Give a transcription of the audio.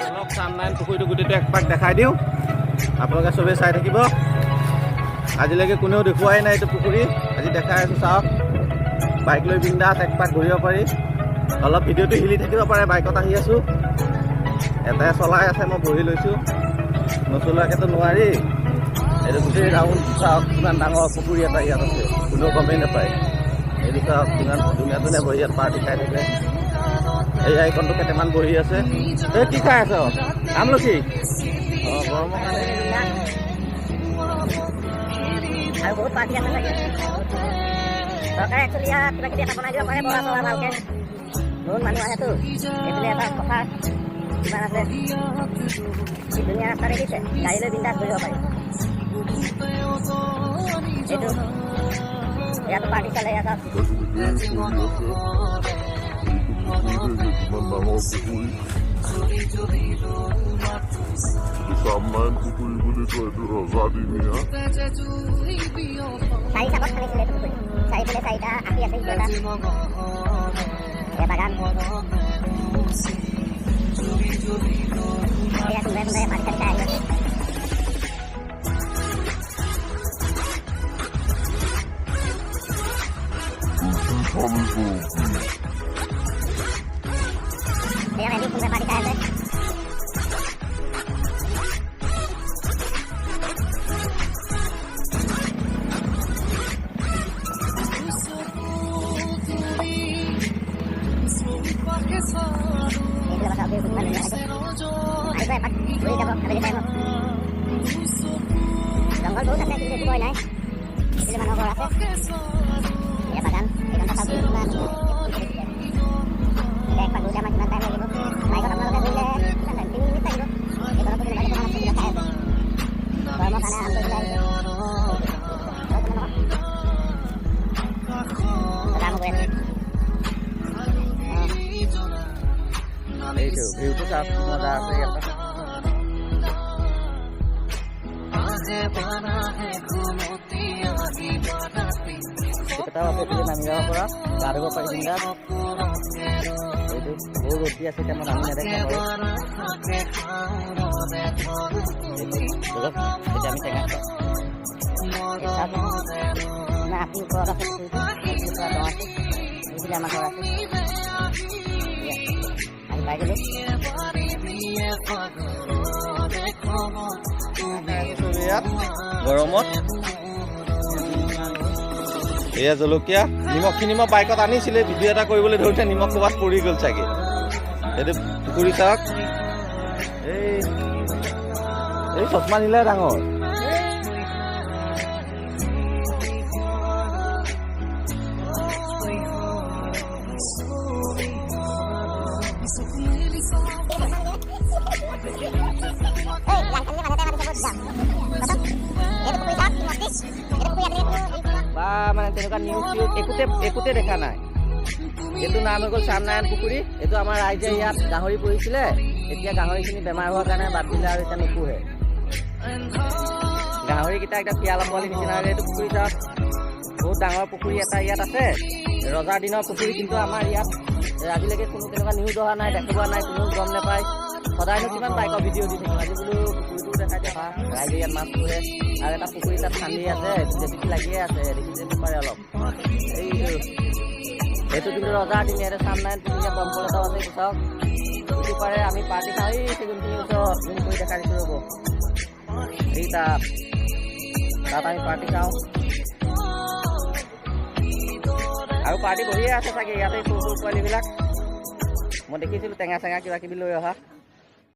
অলপ চান্দাইন পুখুৰীটো গোটেইটো একপাক দেখাই দিওঁ, আপোনালোকে চবেই চাই থাকিব। আজিলৈকে কোনেও দেখুৱাই নাই এইটো পুখুৰী, আজি দেখাই আছোঁ চাওক। বাইক লৈ বিন্দাছ একপাক ঘূৰিব পাৰি। অলপ ভিডিঅ'টো হিলি থাকিব পাৰে, বাইকত আহি আছোঁ। এটাই চলাই আছে, মই বহি লৈছোঁ। নচলোৱাকেতো নোৱাৰি। এইটো গোটেই ৰাউণ্ড চাওক, কিমান ডাঙৰ পুখুৰী এটা ইয়াত আছে, কোনেও গমেই নাপায়। এইটো চাওক কিমান ধুনীয়া ধুনীয়া বহি ইয়াত পাৰ্টি খাই থাকে। এই আইকনটো কেইটামান বহি আছে। এই কি খাই আছ? আমলখি? অঁ, গৰমৰ কাৰণে। আৰু বহুত পাৰ্টি আছে চাগে। চৰকাৰে একচুৱেলি ইয়াত কিবা কিবি এটা বনাই দিব পাৰে, বৰা চৰা ভালকৈ। বহুত মানুহ আহেতো, এইফালে এটা পথাৰ কিমান আছে, কি ধুনীয়া ৰাস্তা দেখিছে, গাড়ী লৈ বিন্দাছ ঘূৰিব পাৰি। এইটো ইয়াতো পাৰ্টি চলে, ইয়াত Samaan pupuy ko nito, ito Rosadi niya. চাৰি চাকত খানিছিলে এইটো পুখুৰী। চাৰিফালে চাৰিটা আঁকি আছে, ইটো এটা বাগান। এয়া কোনোবাই কোনোবাই পানী চানী খাই আহি আছে। এয়া মেলি কোনোবাই পানী খাই আছে। জংঘল বহুত আছে, কিন্তু একো ভয় নাই। এইটো মানুহৰ ঘৰ আছে, এয়া বাগান। এইখন কথা কিমান একপাক ঘূৰোতে আমাৰ কিমান টাইম লাগিব? বাইকত আপোনালোকে ঘূৰিলে কিমান টাইম? 3 মিনিট লাগিব। এইখনতো কোনোবাই দোকান আছে, কিবা খাই আছে। গৰমৰ কাৰণে আৰাম কৰিবলৈ আহিছে। এইটো ভিউটো চাওক, মজা আছে ইয়াত। এটাও আছে, এইফালে নামি যাব পৰা, গা ধুব পাৰি বিন্দাছ। এইটো বহুত ৰ'দ দি আছে, এতিয়া মই নামি নেদেখা বাৰু। এতিয়া আমি টেঙা খাওঁ। না আপনি ওপৰত আছে, এইফালে আমাৰ ঘৰ আছে। আহি পাই গ'লো। ইয়াত গৰমত এয়া জলকীয়া, নিমখখিনি মই বাইকত আনিছিলে, ভিডিঅ' এটা কৰিবলৈ ধৰোঁতে নিমখ ক'ৰবাত পৰি গ'ল চাগে। এইটো পুখুৰী চাওক, এই চশমা নিলে ডাঙৰ। বা মানে তেনেকুৱা নিউজ একোতে দেখা নাই। এইটো নাম হৈ গ'ল চান্দাইন পুখুৰী। এইটো আমাৰ ৰাইজে ইয়াত গাহৰি পুহিছিলে, এতিয়া গাহৰিখিনি বেমাৰ হোৱাৰ কাৰণে বাদ দিলে আৰু এতিয়া নুপুহে। গাহৰিকেইটা এতিয়া পিয়ালা পোৱালি নিচিনা হৈ এইটো পুখুৰী চাওক। বহুত ডাঙৰ পুখুৰী এটা ইয়াত আছে, ৰজাৰ দিনৰ পুখুৰী। কিন্তু আমাৰ ইয়াত আজিলৈকে কোনো তেনেকুৱা নিউজ অহা নাই, দেখুওৱা নাই, কোনেও গম নাপায়। সদায়নো কিমান বাইকৰ ভিডিঅ' দি থাকিম, আজি বোলো পুখুৰীটো দেখাই দিয়া। ৰাইজে ইয়াত মাছ ধৰে, আৰু এটা পুখুৰী তাত খান্দি আছে, জেচিপি লাগিয়ে আছে, দেখিব পাৰে অলপ। এইটো কিন্তু ৰজাৰ দিন, ইয়াতে চান্দাইন পুখুৰীয়া দমকল এটাও আছে, চাওক। সেইটো পাৰে আমি পাৰ্টি খাওঁ, এই চেগুনখিনিৰ ওচৰত জুম কৰি দেখাই দিছোঁ ৰ'ব। এই তাত আমি পাৰ্টি খাওঁ, আৰু পাৰ্টি বহিয়ে আছে চাগে ইয়াতে, সৰু সৰু পোৱালিবিলাক। মই দেখিছিলোঁ টেঙা চেঙা কিবা কিবি লৈ অহা।